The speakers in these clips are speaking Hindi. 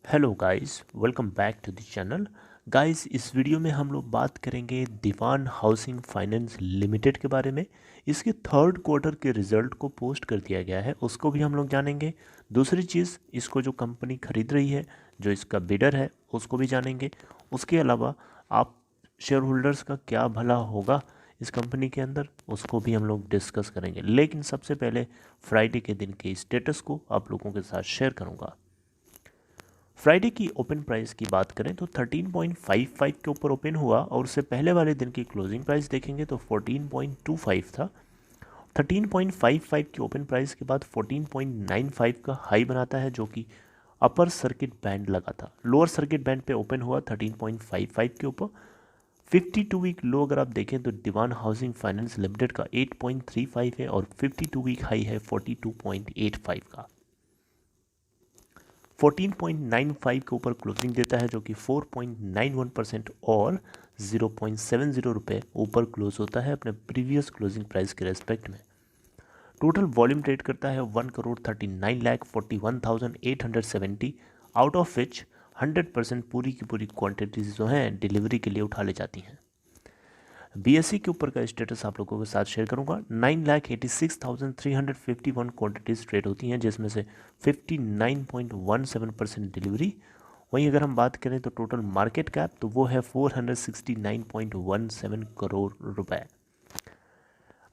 Hello guys, welcome back to the channel. Guys, इस वीडियो में हम लोग बात करेंगे दीवान हाउसिंग फाइनेंस लिमिटेड के बारे में। इसके थर्ड क्वार्टर के रिजल्ट को पोस्ट कर दिया गया है, उसको भी हम लोग जानेंगे। दूसरी चीज़, इसको जो कंपनी खरीद रही है, जो इसका बिडर है, उसको भी जानेंगे। उसके अलावा आप शेयर होल्डर्स का क्या भला होगा इस कंपनी के अंदर, उसको भी हम लोग डिस्कस करेंगे। लेकिन सबसे पहले फ्राइडे के दिन के स्टेटस को आप लोगों के साथ शेयर करूँगा। फ्राइडे की ओपन प्राइस की बात करें तो 13.55 के ऊपर ओपन हुआ और उससे पहले वाले दिन की क्लोजिंग प्राइस देखेंगे तो 14.25 था। 13.55 की ओपन प्राइस के बाद 14.95 का हाई बनाता है, जो कि अपर सर्किट बैंड लगा था। लोअर सर्किट बैंड पे ओपन हुआ 13.55 के ऊपर। 52 वीक लो अगर आप देखें तो दीवान हाउसिंग फाइनेंस लिमिटेड का 8.35 है और 52 वीक हाई है 42.85 का। 14.95 के ऊपर क्लोजिंग देता है, जो कि 4.91% और 0.70 रुपये ऊपर क्लोज होता है अपने प्रीवियस क्लोजिंग प्राइस के रेस्पेक्ट में। टोटल वॉल्यूम ट्रेड करता है 1,39,41,870, आउट ऑफ विच 100% पूरी की पूरी क्वांटिटीज जो हैं डिलीवरी के लिए उठा ले जाती हैं। बीएसई के ऊपर का स्टेटस आप लोगों के साथ शेयर करूंगा। 9,86,351 क्वांटिटीज ट्रेड होती हैं, जिसमें से 59.17% डिलीवरी। वहीं अगर हम बात करें तो टोटल मार्केट कैप तो वो है 469.17 करोड़ रुपए।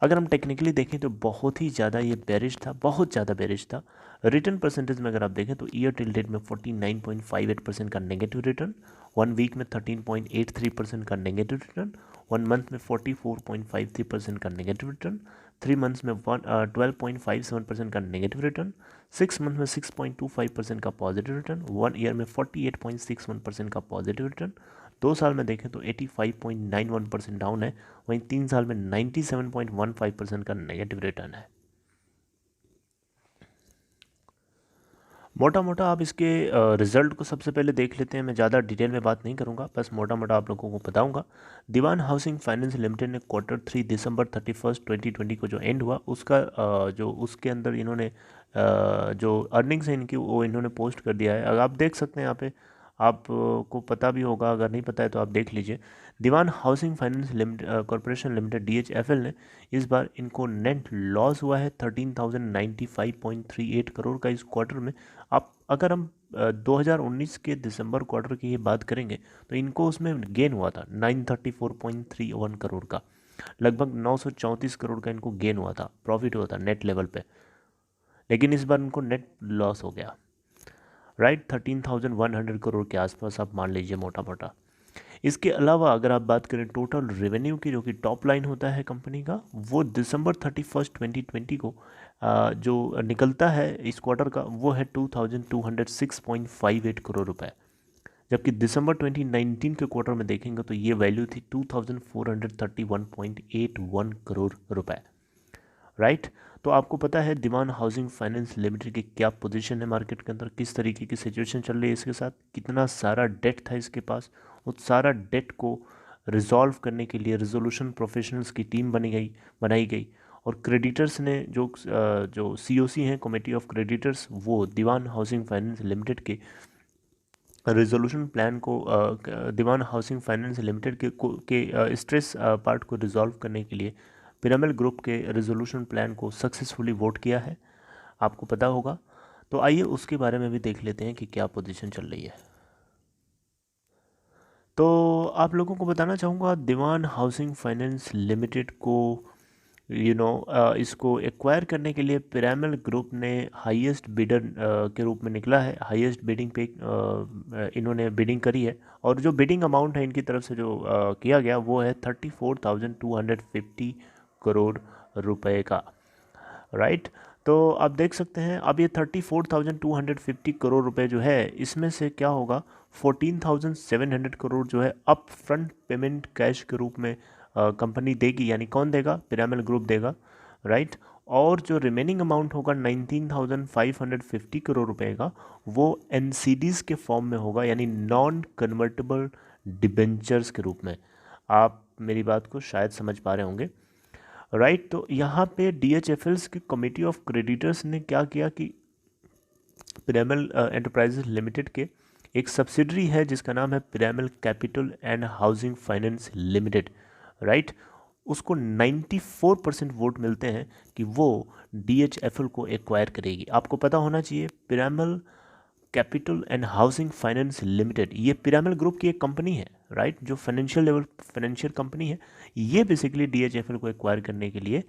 अगर हम टेक्निकली देखें तो बहुत ही ज़्यादा ये बेरिश था, बहुत ज़्यादा बेरिश था। रिटर्न परसेंटेज में अगर आप देखें तो ईयर टिल डेट में 49.58% का नेगेटिव रिटर्न, 1 वीक में 13.83% का नेगेटिव रिटर्न, 1 मंथ में 44.53% का नेगेटिव रिटर्न, 3 मंथ्स में 12.57% का नेगेटिव रिटर्न, 6 मंथ में 6.25% का पॉजिटिव रिटर्न, 1 ईयर में 48.61% का पॉजिटिव रिटर्न। 2 साल में देखें तो 85.91% डाउन है। वहीं 3 साल में 97.15% का नेगेटिव रिटर्न है। मोटा मोटा आप इसके रिजल्ट को सबसे पहले देख लेते हैं। मैं ज़्यादा डिटेल में बात नहीं करूंगा, बस मोटा मोटा आप लोगों को बताऊंगा। दीवान हाउसिंग फाइनेंस लिमिटेड ने Q3 दिसंबर 31, 2020 को जो एंड हुआ उसका जो उसके अंदर इन्होंने जो अर्निंग्स है इनकी वो इन्होंने पोस्ट कर दिया है। अगर आप देख सकते हैं यहाँ पे, आपको पता भी होगा, अगर नहीं पता है तो आप देख लीजिए। Dewan Housing Finance Limited Corporation Limited DHFL ने इस बार इनको नेट लॉस हुआ है 13,095.38 करोड़ का इस क्वार्टर में। आप अगर हम 2019 के दिसंबर क्वार्टर की ये बात करेंगे तो इनको उसमें गेन हुआ था 934.31 करोड़ का। लगभग 934 करोड़ का इनको गेन हुआ था, प्रॉफिट हुआ था नेट लेवल पे। लेकिन इस बार इनको नेट लॉस हो गया, राइट। 13,100 करोड़ के आसपास आप मान लीजिए मोटा मोटा। इसके अलावा अगर आप बात करें टोटल रेवेन्यू की, जो कि टॉप लाइन होता है कंपनी का, वो दिसंबर 31, 2020 को जो निकलता है इस क्वार्टर का, वो है 2,206.58 करोड़ रुपए। जबकि दिसंबर 2019 के क्वार्टर में देखेंगे तो ये वैल्यू थी 2,431.81 करोड़ रुपए, राइट। तो आपको पता है दीवान हाउसिंग फाइनेंस लिमिटेड की क्या पोजीशन है मार्केट के अंदर, किस तरीके की सिचुएशन चल रही है इसके साथ, कितना सारा डेट था इसके पास। उस सारा डेट को रिजॉल्व करने के लिए रिजोल्यूशन प्रोफेशनल्स की टीम बनाई गई। और क्रेडिटर्स ने जो COC हैं, कमेटी ऑफ क्रेडिटर्स, वो दीवान हाउसिंग फाइनेंस लिमिटेड के रिजोल्यूशन प्लान को दीवान हाउसिंग फाइनेंस लिमिटेड के स्ट्रेस पार्ट को रिजॉल्व करने के लिए पिरामिड ग्रुप के रिजोल्यूशन प्लान को सक्सेसफुली वोट किया है, आपको पता होगा। तो आइए उसके बारे में भी देख लेते हैं कि क्या पोजीशन चल रही है। तो आप लोगों को बताना चाहूँगा दीवान हाउसिंग फाइनेंस लिमिटेड को इसको एक्वायर करने के लिए पिरामिड ग्रुप ने हाईएस्ट बिडर के रूप में निकला है। हाईएस्ट बिडिंग पे इन्होंने बिडिंग करी है, और जो बिडिंग अमाउंट है इनकी तरफ से जो किया गया वो है 34,250 करोड़ रुपए का, राइट। तो आप देख सकते हैं अब ये 34,250 करोड़ रुपए जो है, इसमें से क्या होगा, 14,700 करोड़ जो है अप फ्रंट पेमेंट कैश के रूप में कंपनी देगी। यानी कौन देगा? पिरामिड ग्रुप देगा, राइट। और जो रिमेनिंग अमाउंट होगा 19,550 करोड़ रुपए का, वो NCDs के फॉर्म में होगा, यानी नॉन कन्वर्टेबल डिबेंचर्स के रूप में। आप मेरी बात को शायद समझ पा रहे होंगे, राइट। तो यहाँ पे DHFLs की कमेटी ऑफ क्रेडिटर्स ने क्या किया कि पिरामिड एंटरप्राइजेस लिमिटेड के एक सब्सिडरी है जिसका नाम है pyramid capital and housing Finance limited, right. उसको 94% वोट मिलते हैं कि वो DHFL को एक्वायर करेगी। आपको पता होना चाहिए pyramid capital and housing Finance limited ये पिरामिड ग्रुप की एक कंपनी है, राइट, जो फाइनेंशियल कंपनी है। ये बेसिकली DHFL को एक्वायर करने के लिए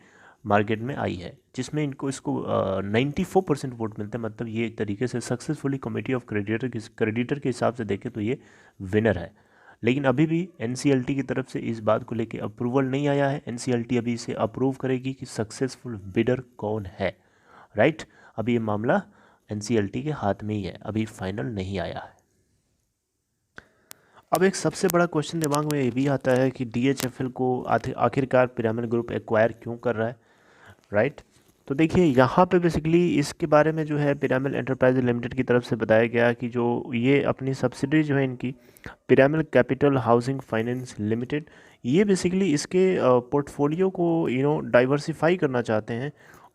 मार्केट में आई है, जिसमें इसको 94% वोट मिलते हैं। मतलब ये एक तरीके से सक्सेसफुली कमेटी ऑफ क्रेडिटर के हिसाब से देखें तो ये विनर है। लेकिन अभी भी NCLT की तरफ से इस बात को लेके अप्रूवल नहीं आया है। NCLT अभी इसे अप्रूव करेगी कि सक्सेसफुल बिडर कौन है, राइट। अभी ये मामला NCLT के हाथ में ही है, अभी फाइनल नहीं आया है। अब एक सबसे बड़ा क्वेश्चन दिमाग में ये भी आता है कि DHFL को आखिरकार पिरामिड ग्रुप एक्वायर क्यों कर रहा है, राइट। तो देखिए यहाँ पे बेसिकली इसके बारे में जो है पिरामिड एंटरप्राइज लिमिटेड की तरफ से बताया गया कि जो ये अपनी सब्सिडरी जो है इनकी pyramid capital housing Finance limited, ये बेसिकली इसके पोर्टफोलियो को डाइवर्सिफाई करना चाहते हैं,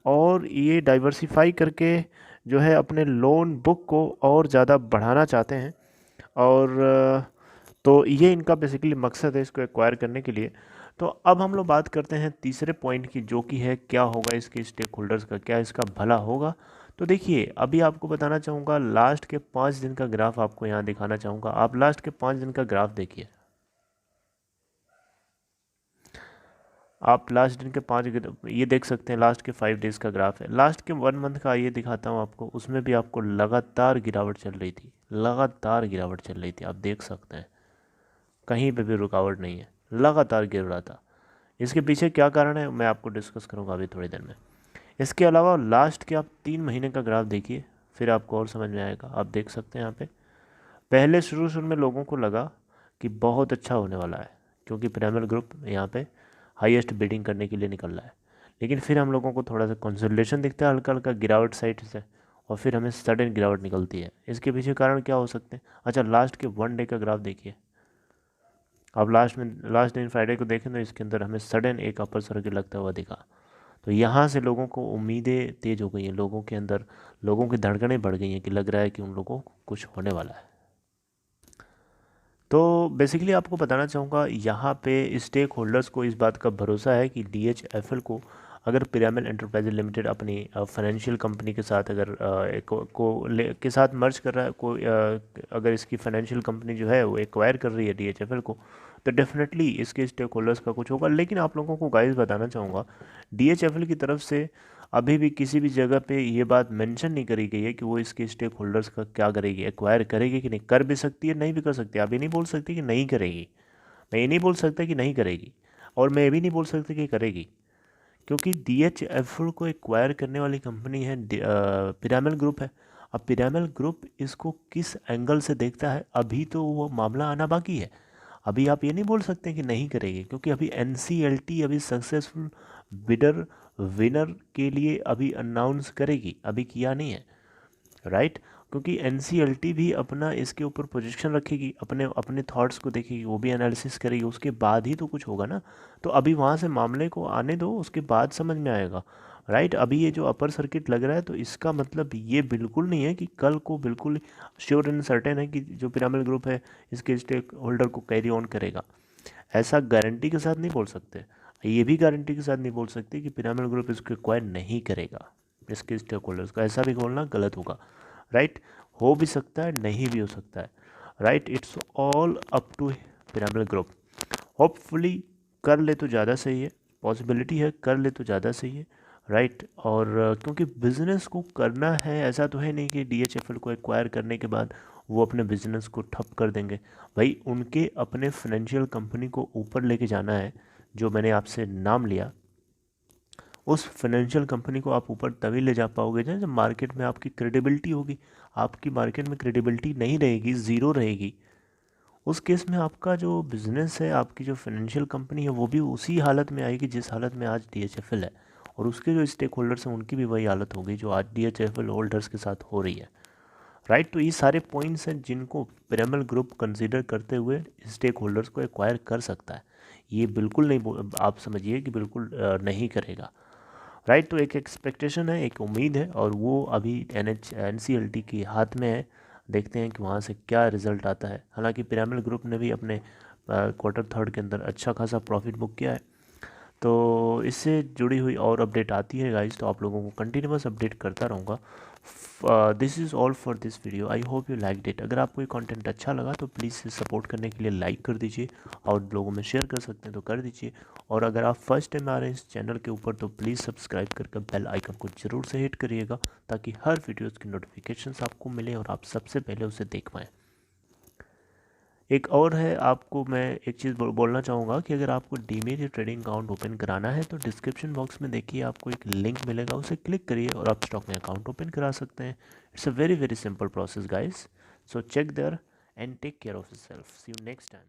और ये डाइवर्सिफाई करके जो है अपने लोन बुक को और ज़्यादा बढ़ाना चाहते हैं। और तो ये इनका बेसिकली मकसद है इसको एक्वायर करने के लिए। तो अब हम लोग बात करते हैं तीसरे पॉइंट की, जो कि है क्या होगा इसके स्टेक होल्डर्स का, क्या इसका भला होगा। तो देखिए अभी आपको बताना चाहूँगा, लास्ट के 5 दिन का ग्राफ आपको यहाँ दिखाना चाहूँगा। आप लास्ट के 5 दिन का ग्राफ देखिए। आप लास्ट दिन के 5 ये देख सकते हैं, लास्ट के 5 डेज़ का ग्राफ है। लास्ट के 1 मंथ का ये दिखाता हूँ आपको, उसमें भी आपको लगातार गिरावट चल रही थी, लगातार गिरावट चल रही थी। आप देख सकते हैं कहीं पे भी रुकावट नहीं है, लगातार गिर रहा था। इसके पीछे क्या कारण है मैं आपको डिस्कस करूँगा अभी थोड़ी देर में। इसके अलावा लास्ट के आप 3 महीने का ग्राफ देखिए, फिर आपको और समझ में आएगा। आप देख सकते हैं यहाँ पे पहले शुरू में लोगों को लगा कि बहुत अच्छा होने वाला है, क्योंकि पिरामिड ग्रुप यहाँ पे हाईएस्ट बिडिंग करने के लिए निकल रहा है। लेकिन फिर हम लोगों को थोड़ा सा कंसोलिडेशन दिखता है, हल्का हल्का गिरावट साइड से, और फिर हमें सडन गिरावट निकलती है। इसके पीछे कारण क्या हो सकते हैं? अच्छा, लास्ट के 1 डे का ग्राफ देखिए। अब लास्ट दिन फ्राइडे को देखें तो इसके अंदर हमें सडन एक अपर सर्किट लगता हुआ दिखा। तो यहाँ से लोगों को उम्मीदें तेज़ हो गई हैं, लोगों के अंदर लोगों की धड़कनें बढ़ गई हैं कि लग रहा है कि उन लोगों को कुछ होने वाला है। तो बेसिकली आपको बताना चाहूँगा, यहाँ पे स्टेक होल्डर्स को इस बात का भरोसा है कि DHFL को अगर पिरामिड एंटरप्राइज लिमिटेड अपनी फाइनेंशियल कंपनी के साथ अगर के साथ मर्ज कर रहा है, अगर इसकी फाइनेंशियल कंपनी जो है वो एक्वायर कर रही है DHFL को, तो डेफिनेटली इसके स्टेक होल्डर्स का कुछ होगा। लेकिन आप लोगों को गाइस बताना चाहूँगा, DHFL की तरफ से अभी भी किसी भी जगह पे ये बात मेंशन नहीं करी गई है कि वो इसके स्टेक होल्डर्स का क्या करेगी, एक्वायर करेगी कि नहीं। कर भी सकती है, नहीं भी कर सकती है। आप ये नहीं बोल सकती कि नहीं करेगी, मैं ये नहीं बोल सकता कि नहीं करेगी, और मैं ये भी नहीं बोल सकता कि करेगी, क्योंकि DHFL को एक्वायर करने वाली कंपनी है पिरामिड ग्रुप है। अब पिरामिड ग्रुप इसको किस एंगल से देखता है, अभी तो वो मामला आना बाकी है। अभी आप ये नहीं बोल सकते कि नहीं करेगी, क्योंकि अभी NCLT अभी सक्सेसफुल बिडर विनर के लिए अभी अनाउंस करेगी, अभी किया नहीं है, राइट। क्योंकि NCLT भी अपना इसके ऊपर पोजीशन रखेगी, अपने अपने थॉट्स को देखेगी, वो भी एनालिसिस करेगी, उसके बाद ही तो कुछ होगा ना। तो अभी वहाँ से मामले को आने दो, उसके बाद समझ में आएगा, राइट। अभी ये जो अपर सर्किट लग रहा है, तो इसका मतलब ये बिल्कुल नहीं है कि कल को बिल्कुल श्योर एंड सर्टेन है कि जो पिरामिड ग्रुप है इसके स्टेक होल्डर को कैरी ऑन करेगा। ऐसा गारंटी के साथ नहीं बोल सकते। ये भी गारंटी के साथ नहीं बोल सकते कि पिरामिड ग्रुप इसको एक्वायर नहीं करेगा इसके स्टेक होल्डर्स का। ऐसा भी बोलना गलत होगा, राइट। हो भी सकता है, नहीं भी हो सकता है, right. It's all up to pyramid group. Hopefully कर ले तो ज़्यादा सही है, पॉसिबिलिटी है कर ले तो ज़्यादा सही है, राइट। और क्योंकि बिज़नेस को करना है, ऐसा तो है नहीं कि DHFL को एक्वायर करने के बाद वो अपने बिज़नेस को ठप कर देंगे। भाई उनके अपने फाइनेंशियल कंपनी को ऊपर लेके जाना है। जो मैंने आपसे नाम लिया, उस फाइनेंशियल कंपनी को आप ऊपर तभी ले जा पाओगे जब मार्केट में आपकी क्रेडिबिलिटी होगी। आपकी मार्केट में क्रेडिबिलिटी नहीं रहेगी, ज़ीरो रहेगी, उस केस में आपका जो बिज़नेस है, आपकी जो फाइनेंशियल कंपनी है, वो भी उसी हालत में आएगी जिस हालत में आज DHFL है। और उसके जो स्टेक होल्डर्स हैं उनकी भी वही हालत होगी जो आज DHFL होल्डर्स के साथ हो रही है, राइट। तो ये सारे पॉइंट्स हैं जिनको पिरामिड ग्रुप कंसीडर करते हुए स्टेक होल्डर्स को एक्वायर कर सकता है। ये बिल्कुल नहीं, आप समझिए कि बिल्कुल नहीं करेगा, राइट। तो एक एक्सपेक्टेशन है, एक उम्मीद है, और वो अभी NCLT के हाथ में है। देखते हैं कि वहाँ से क्या रिज़ल्ट आता है। हालांकि पिरामिड ग्रुप ने भी अपने क्वार्टर थर्ड के अंदर अच्छा खासा प्रॉफिट बुक किया है। तो इससे जुड़ी हुई और अपडेट आती है गाइस, तो आप लोगों को कंटिन्यूस अपडेट करता रहूँगा। This is all for this video, I hope you like it. अगर आपको ये कंटेंट अच्छा लगा तो प्लीज़ सपोर्ट करने के लिए लाइक कर दीजिए, और लोगों में शेयर कर सकते हैं तो कर दीजिए। और अगर आप फर्स्ट टाइम आ रहे हैं इस चैनल के ऊपर तो प्लीज़ सब्सक्राइब करके बेल आइकन को ज़रूर से हिट करिएगा, ताकि हर वीडियोज़ की नोटिफिकेशंस आपको मिले और आप सबसे पहले उसे देख पाएँ। एक और है, आपको मैं एक चीज़ बोलना चाहूँगा कि अगर आपको डीमेट ट्रेडिंग अकाउंट ओपन कराना है तो डिस्क्रिप्शन बॉक्स में देखिए आपको एक लिंक मिलेगा, उसे क्लिक करिए और आप स्टॉक में अकाउंट ओपन करा सकते हैं। It's a very very simple process guys, so check there and take care of yourself. See you next time.